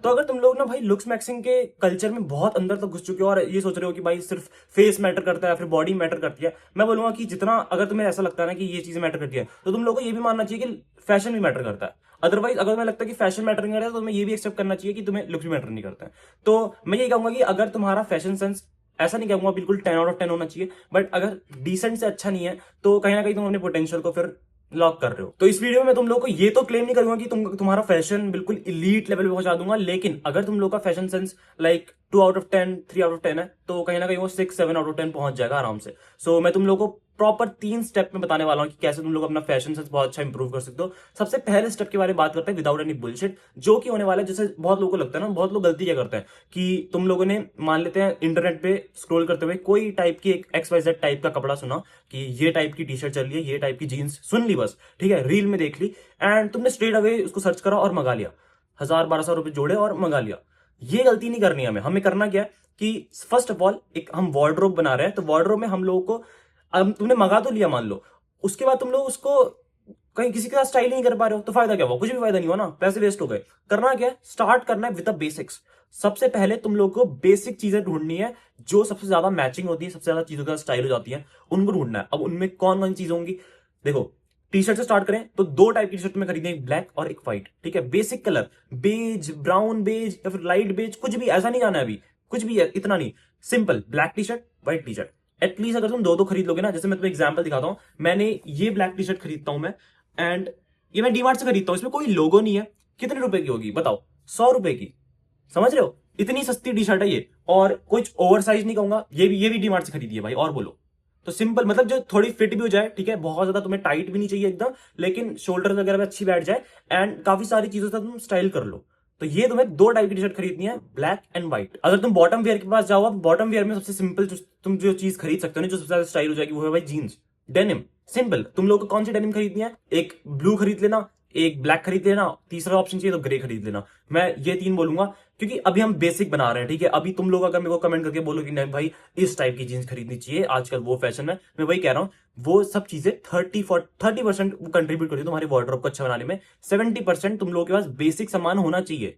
तो अगर तुम लोग ना भाई लुक्स मैक्सिंग के कल्चर में बहुत अंदर तक घुस चुके हो और ये सोच रहे हो कि भाई सिर्फ फेस मैटर करता है या फिर बॉडी मैटर करती है, मैं बोलूंगा कि जितना अगर तुम्हें ऐसा लगता है ना कि ये चीजें मैटर करती है, तो तुम लोग को ये भी मानना चाहिए कि फैशन भी मैटर करता है। अदरवाइज अगर तुम्हें लगता है कि फैशन मैटर नहीं करता है, तो तुम्हें ये भी एक्सेप्ट करना चाहिए कि तुम्हें लुक्स भी मैटर नहीं करता है। तो मैं ये कहूंगा कि अगर तुम्हारा फैशन सेंस, ऐसा नहीं कहूंगा बिल्कुल 10 आउट ऑफ 10 होना चाहिए, बट अगर डिसेंट से अच्छा नहीं है, तो कहीं ना कहीं तुम अपने पोटेंशियल को फिर लॉक कर रहे हो। तो इस वीडियो में तुम लोग को ये तो क्लेम नहीं करूंगा कि तुम्हारा फैशन बिल्कुल इलीट लेवल पे पहुंचा दूंगा, लेकिन अगर तुम लोग का fashion sense like 2 out of 10, 3 out of 10 है, तो कहीं ना कहीं वो 6, 7 आउट ऑफ 10 पहुंच जाएगा आराम से। सो मैं तुम लोग को प्रॉपर 3 स्टेप में बताने वाला हूं कि कैसे तुम लोग अपना फैशन सेंस बहुत अच्छा इंप्रूव कर सकते हो। सबसे पहले स्टेप के बारे में बात करते हैं, विदाउट एनी बुलशिट, जो कि होने वाला है। जैसे बहुत लोगों को लगता है ना, बहुत लोग गलती क्या करते हैं कि तुम लोगों ने मान लेते हैं इंटरनेट पे स्क्रॉल करते हुए कोई टाइप की एक XYZ टाइप का कपड़ा सुना कि ये टाइप की टी शर्ट चल रही है, ये टाइप की जीन्स सुन ली बस, ठीक है, रील में देख ली, एंड तुमने स्ट्रेट अवे उसको सर्च करा और मंगा लिया, 1000-1200 रुपए जोड़े और मंगा लिया। ये गलती नहीं करनी है हमें। हमें करना क्या है कि फर्स्ट ऑफ ऑल एक हम वार्डरोब बना रहे हैं, तो वार्डरोब में हम लोगों को, अब तुमने मंगा तो लिया मान लो, उसके बाद तुम लोग उसको कहीं किसी के साथ स्टाइल नहीं कर पा रहे हो, तो फायदा क्या हुआ? कुछ भी फायदा नहीं हुआ ना, पैसे वेस्ट हो गए। करना क्या है, स्टार्ट करना है विद द बेसिक्स। सबसे पहले तुम लोग को बेसिक चीजें ढूंढनी है जो सबसे ज्यादा मैचिंग होती है, सबसे ज्यादा चीजों का स्टाइल हो जाती है, उनको ढूंढना है। अब उनमें कौन कौन चीजें होंगी, देखो, टी शर्ट से स्टार्ट करें तो 2 टाइप की टी शर्ट में खरीदें, एक ब्लैक और एक व्हाइट, ठीक है। Basic colour, beige, brown beige या फिर लाइट बेज, कुछ भी, ऐसा नहीं जाना है अभी, कुछ भी है, इतना नहीं, simple black T shirt, white T shirt. At least अगर तुम दो दो खरीद लोगे ना, जैसे मैं तुम्हें एग्जांपल दिखाता हूं, मैंने ये ब्लैक टी शर्ट खरीदता हूं मैं, एंड ये मैं डीमार्ट से खरीदता हूं, इसमें कोई लोगो नहीं है। कितने रुपए की होगी बताओ? 100 रुपए की। समझ रहे हो, इतनी सस्ती टी शर्ट है ये, और कुछ ओवर साइज नहीं कहूंगा, ये भी डीमार्ट से खरीदी है भाई। और बोलो तो सिंपल, मतलब जो थोड़ी फिट भी हो जाए, ठीक है, बहुत ज्यादा तुम्हें टाइट भी नहीं चाहिए एकदम, लेकिन शोल्डर वगैरह पे अच्छी बैठ जाए, एंड काफी सारी चीजों से तुम स्टाइल कर लो। तो ये तुम्हें 2 टाइप की टी शर्ट खरीदनी है, ब्लैक एंड व्हाइट। अगर तुम बॉटम वेयर के पास जाओ, बॉटम वेयर में सबसे सिंपल तुम जो चीज खरीद सकते हो ना, जो सबसे ज्यादा स्टाइल हो जाएगी, वो है भाई जीन्स, डेनिम। सिंपल, तुम लोग को कौन सी डेनिम खरीदनी है? एक ब्लू खरीद लेना, एक ब्लैक खरीद लेना, तीसरा ऑप्शन चाहिए तो ग्रे खरीद लेना। मैं ये 3 बोलूंगा, क्योंकि अभी हम बेसिक बना रहे हैं, ठीक है। अभी तुम लोग अगर मेरे को कमेंट करके बोलो कि नहीं भाई इस टाइप की जीन्स खरीदनी चाहिए, आजकल वो फैशन है, मैं वही कह रहा हूँ, वो सब चीजें 30% कंट्रीब्यूट करती है तुम्हारे वार्डरोब को अच्छा बनाने में। 70% तुम लोगों के पास बेसिक सामान होना चाहिए,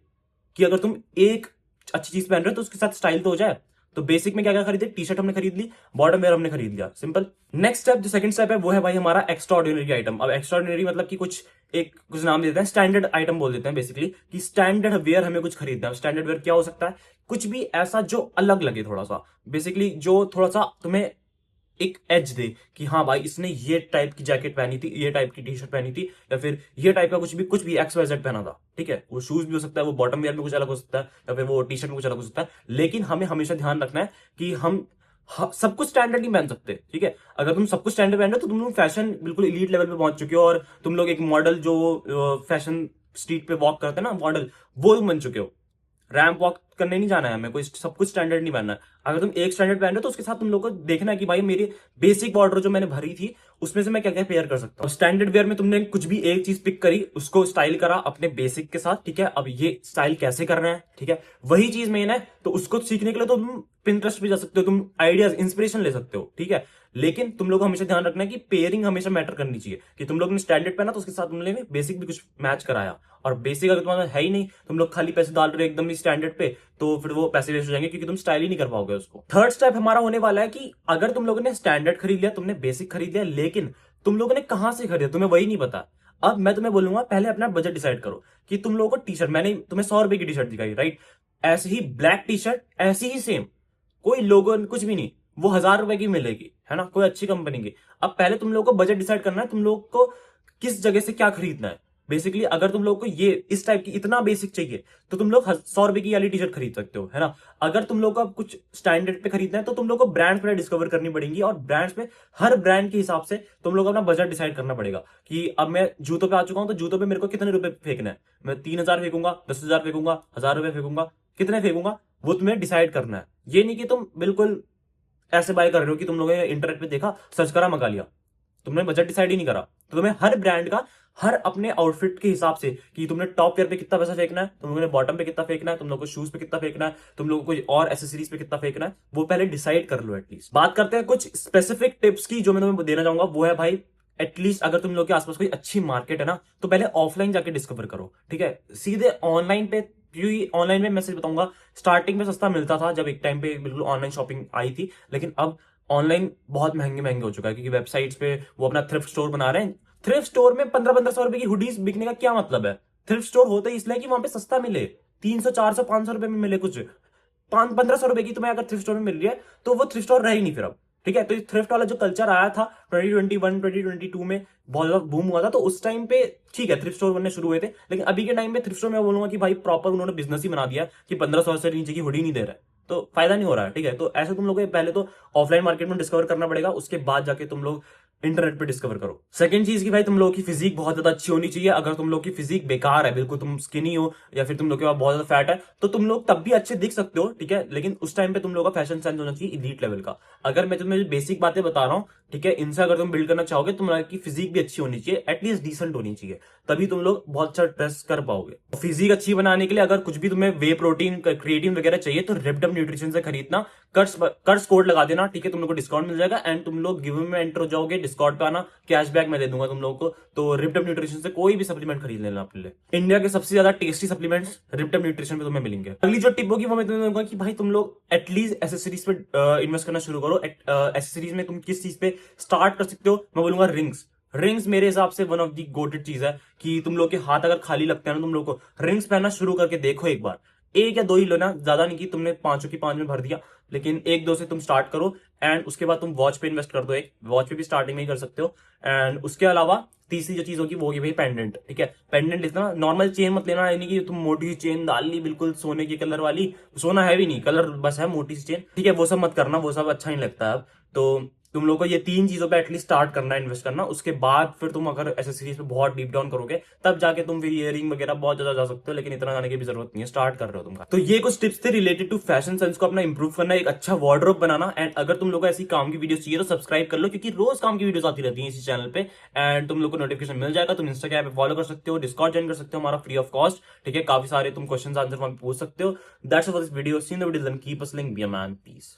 कि अगर तुम एक अच्छी चीज पहन रहे हो तो उसके साथ स्टाइल तो हो जाए। तो बेसिक में क्या क्या खरीदे, टी शर्ट हमने खरीद ली, बॉटम वेयर हमने खरीद लिया, सिंपल। नेक्स्ट स्टेप, जो सेकंड स्टेप है, वो है भाई हमारा एक्स्ट्रा ऑर्डिनरी आइटम। अब एक्स्ट्रा ऑर्डिनरी मतलब कि कुछ नाम देते हैं, स्टैंडर्ड आइटम बोल देते हैं बेसिकली, कि स्टैंडर्ड वेयर हमें कुछ खरीदना है। स्टैंडर्ड वेयर क्या हो सकता है? कुछ भी ऐसा जो अलग लगे थोड़ा सा, बेसिकली जो थोड़ा सा तुम्हें एक एज दे कि हाँ भाई इसने ये टाइप की जैकेट पहनी थी, ये टाइप की टी शर्ट पहनी थी, या फिर ये टाइप का कुछ भी XYZ पहना था, ठीक है। वो शूज भी हो सकता है, वो बॉटम वेयर में कुछ अलग हो सकता है, या फिर वो टी शर्ट में कुछ अलग हो सकता है। लेकिन हमें हमेशा ध्यान रखना है कि हम सब कुछ स्टैंडर्ड नहीं पहन सकते, ठीक है। अगर तुम सब कुछ स्टैंडर्ड पहन रहे हो तो तुम लोग फैशन बिल्कुल इलीट लेवल पे पहुंच चुके हो, और तुम लोग एक मॉडल, जो फैशन स्ट्रीट पे वॉक करते हैं ना, मॉडल, वो तुम बन चुके हो। रैंप वॉक करने नहीं जाना है हमें, कोई सब कुछ स्टैंडर्ड नहीं पहनना है। अगर तुम एक स्टैंडर्ड पहन रहे हो तो उसके साथ तुम लोग को देखना है कि भाई मेरी बेसिक बॉर्डर जो मैंने भरी थी उसमें से मैं क्या क्या पेयर कर सकता हूँ। स्टैंडर्ड वेयर में तुमने कुछ भी एक चीज पिक करी, उसको स्टाइल करा अपने बेसिक के साथ, ठीक है। अब ये स्टाइल कैसे करना है, ठीक है, वही चीज मेन है। तो उसको सीखने के लिए तो तुम पिंटरेस्ट पे जा सकते हो, तुम आइडियाज, इंस्पिरेशन ले सकते हो, ठीक है। लेकिन तुम लोग को हमेशा ध्यान रखना है कि पेयरिंग हमेशा मैटर करनी चाहिए, कि तुम लोग ने स्टैंडर्ड पहना तो उसके साथ तुम लोगों ने बेसिक भी कुछ मैच कराया। और बेसिक अगर तुम्हारा है ही नहीं, तुम लोग खाली पैसे डाल रहे हो एकदम ही स्टैंडर्ड पे, तो फिर वो पैसे वेस्ट हो जाएंगे, क्योंकि तुम स्टाइल ही नहीं कर पाओगे उसको। थर्ड स्टेप हमारा होने वाला है कि अगर तुम लोगों ने स्टैंडर्ड खरीद लिया, तुमने बेसिक खरीद लिया, लेकिन तुम लोगों ने कहां से खरीदा तुम्हें वही नहीं पता। अब मैं तुम्हें बोलूंगा, पहले अपना बजट डिसाइड करो कि तुम लोगों को टी शर्ट, मैंने तुम्हें 100 रुपए की टी शर्ट दिखाई, राइट, ऐसे ही ब्लैक टी शर्ट, ऐसी ही सेम, कोई लोगो कुछ भी नहीं, वो 1000 रुपए की मिलेगी, है ना, कोई अच्छी कंपनी की। अब पहले तुम लोग को बजट डिसाइड करना है, तुम लोग को किस जगह से क्या खरीदना है। बेसिकली अगर तुम लोग को ये इस टाइप की इतना बेसिक चाहिए, तो तुम लोग 100 रुपए की वाली टी शर्ट खरीद सकते हो, है ना। अगर तुम लोग को अब कुछ स्टैंडर्ड पे खरीदना है, तो तुम लोग को ब्रांड्स पे डिस्कवर करनी पड़ेगी, और ब्रांड्स पे, हर ब्रांड के हिसाब से तुम लोग अपना बजट डिसाइड करना पड़ेगा। कि अब मैं जूतों पे आ चुका हूं, तो जूतों पे मेरे को कितने रुपए फेंकना है, मैं 3000 फेंकूंगा, 10,000 फेंकूंगा, 1000 रुपए फेंकूंगा, कितने फेंकूंगा, वो तुम्हें डिसाइड करना है। ये नहीं कि तुम बिल्कुल ऐसे बाय कर रहे हो कि तुम लोगों ने इंटरनेट पे देखा, सर्च करा, मंगा लिया, तुमने बजट डिसाइड ही नहीं करा। तो तुम्हें हर ब्रांड का, हर अपने आउटफिट के हिसाब से, कि तुमने टॉप वेयर पे कितना पैसा फेंकना है, तुम लोगों ने बॉटम पे कितना फेंकना है, तुम लोगों को शूज पे कितना फेंकना है, तुम लोगों को कोई और एसेसरीज पे कितना फेंकना है, वो पहले डिसाइड कर लो एटलीस्ट। बात करते हैं कुछ स्पेसिफिक टिप्स की, जो मैं तुम्हें देना चाहूंगा, वो है भाई, एटलीस्ट अगर तुम लोग के आसपास कोई अच्छी मार्केट है ना, तो पहले ऑफलाइन जाके डिस्कवर करो, ठीक है। सीधे ऑनलाइन पे क्योंकि ऑनलाइन में मैं सच बताऊंगा, स्टार्टिंग में सस्ता मिलता था जब एक टाइम पे बिल्कुल ऑनलाइन शॉपिंग आई थी, लेकिन अब ऑनलाइन बहुत महंगे महंगे हो चुका है, क्योंकि वेबसाइट्स पे वो अपना थ्रिफ्ट स्टोर बना रहे हैं। थ्रिफ्ट स्टोर में 1500-1500 रुपए की हुडीज बिकने का क्या मतलब है? थ्रिफ्ट स्टोर होता ही इसलिए कि वहां पे सस्ता मिले, 300 400 500 रुपए में मिले कुछ। 1500 रुपए की तुम्हें अगर थ्रिफ्ट स्टोर में मिल रही है तो वो थ्रिफ्ट स्टोर रह ही नहीं फिर अब। ठीक है, तो थ्रिफ्ट वाला जो कल्चर आया था 2021 2022 में बहुत ज्यादा बूम हुआ था, तो उस टाइम पे ठीक है थ्रिफ्ट स्टोर बनने शुरू हुए थे, लेकिन अभी के टाइम पे थ्रिफ्ट स्टोर मैं बोलूंगा कि भाई प्रॉपर उन्होंने बिजनेस ही बना दिया कि 1500 से नीचे की हुडी नहीं दे रहा है, तो फायदा नहीं हो रहा है। ठीक है, तो ऐसे तुम लोगों को पहले तो ऑफलाइन मार्केट में डिस्कवर करना पड़ेगा, उसके बाद जाके तुम लोग इंटरनेट पे डिस्कवर करो। सेकंड चीज की भाई तुम लोगों की फिजिक बहुत ज्यादा अच्छी होनी चाहिए। अगर तुम लोग की फिजिक बेकार है, बिल्कुल तुम स्किनी हो या फिर तुम लोग के पास बहुत ज्यादा फैट है, तो तुम लोग तब भी अच्छे दिख सकते हो, ठीक है, लेकिन उस टाइम पे तुम लोग का फैशन सेंस होना चाहिए इलीट लेवल का। अगर मैं तुम्हें बेसिक बातें बता रहा हूँ, ठीक है, इनसे अगर तुम बिल्ड करना चाहोगे, तुम्हारी फिजिक भी अच्छी होनी चाहिए, एटलीस्ट डिसेंट होनी चाहिए, तभी तुम लोग बहुत अच्छा ड्रेस कर पाओगे। फिजिक अच्छी बनाने के लिए अगर कुछ भी तुम्हें वे प्रोटीन क्रिएटिन वगैरह चाहिए तो रिप्टम न्यूट्रिशन से खरीदना। कर्स कोड लगा देना, ठीक है, तुम लोग को डिस्काउंट मिल जाएगा एंड तुम लोग गिव में एंटर हो जाओगे, डिस्काउंट पे आना, कैशबैक मैं दे दूंगा तुम लोगों को। तो रिप्टम न्यूट्रिशन से कोई भी सप्लीमेंट खरीद लेना अपने लिए। इंडिया के सबसे ज्यादा टेस्टी सप्लीमेंट्स रिप्टम न्यूट्रिशन पे तुम्हें मिलेंगे। अगली जो टिप होगी वो मैं तुम्हें दूंगा कि भाई तुम लोग एटलीस्ट एसेसरीज पे इन्वेस्ट करना शुरू करो। एसेसरीज में तुम किस चीज पे स्टार्ट कर सकते हो, मैं बोलूंगा रिंग्स। रिंग्स मेरे हिसाब से वन ऑफ दी गोटेड चीज है कि तुम लोग के हाथ अगर खाली लगते हैं ना, तुम लोग को रिंग्स पहनना शुरू करके देखो एक बार। एक या दो ही लेना, ज्यादा नहीं कि तुमने पांचों की पांच में भर दिया, लेकिन एक दो से तुम स्टार्ट करो एंड उसके बाद तुम वॉच पे इन्वेस्ट कर दो। एक वॉच पे भी स्टार्टिंग में ही कर सकते हो। एंड उसके अलावा तीसरी जो चीज होगी वो होगी भाई पेंडेंट। ठीक है, पेंडेंट इतना नॉर्मल चेन मत लेना, यानी कि तुम मोटी चेन डाल ली बिल्कुल सोने की कलर वाली, सोना है भी नहीं, कलर बस है मोटी सी चेन, ठीक है, वो सब मत करना, वो सब अच्छा नहीं लगता है अब। तो तुम लोग को ये तीन चीजों पे एटलीस्ट स्टार्ट करना है इन्वेस्ट करना। उसके बाद फिर तुम अगर एसेसरीज पे बहुत डीप डाउन करोगे तब जाके तुम फिर इयरिंग वगैरह बहुत ज्यादा जा सकते हो, लेकिन इतना जाने की भी जरूरत नहीं है, स्टार्ट कर रहे हो तुम। तो ये कुछ टिप्स थे रिलेटेड टू फैशन सेंस को अपना इंप्रूव करना, एक अच्छा वार्डरोब बनाना। एंड अगर तुम लोग को ऐसी काम की वीडियोस चाहिए तो सब्सक्राइब कर लो, क्योंकि रोज काम की वीडियोस आती रहती है इसी चैनल पे एंड तुम लोग को नोटिफिकेशन मिल जाएगा। तुम इंस्टाग्राम पे फॉलो कर सकते हो, डिस्कॉर्ड ज्वाइन कर सकते हो हमारा फ्री ऑफ कॉस्ट। ठीक है, काफी सारे तुम क्वेश्चन आंसर वहां पे पूछ सकते हो। That's all for this video, see in the video, keep us link, be a man, piece.